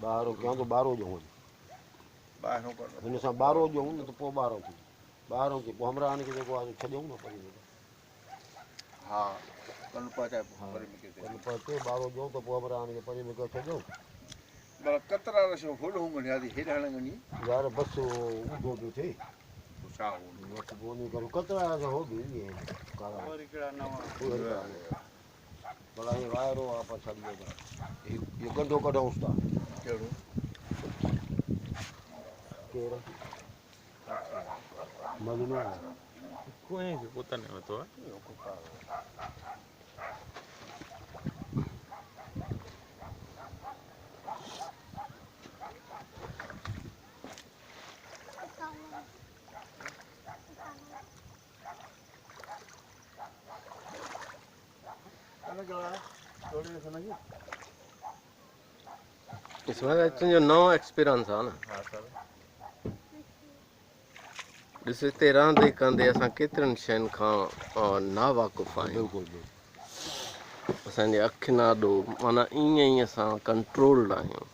ॿाहिरों कयां थो ॿाहिरों जो वञ ॿाहिरों कर हिन सां ॿाहिरों जो न त पोइ ॿाहिरों थी ॿाहिरों की पोइ हमरा खे जेको आहे छॾियऊं न परे हा कन पहुचाए हा परे में किथे कल्ह पहुचे ॿाहिरों ॾियूं त पोइ हमरा खे परे में छॾियऊं पर कतरा रशो फुल हूंगनि यादी हेॾे हलंगनि यार बसि ऊंधो पियो थिए छा बसि पोइ वञी करे कतिरा हो बि ईअं कारा भला हीअं वाइरो आहे पछाड़ीअ जा इहो गंढो कढूंसि था कहिड़ो केरु मजनू कुएं खे कुतनि वरितो आहे इसमें तुंहिंजो नओं एक्सपीरियंस आहे न हा सर ॾिस हिते रहंदे कंदे असां केतिरनि शयुनि खां नावाक़ुफ़ आहियूं असांजे अखियुनि आॾो माना ईअं ई असां कंट्रोल्ड आहियूं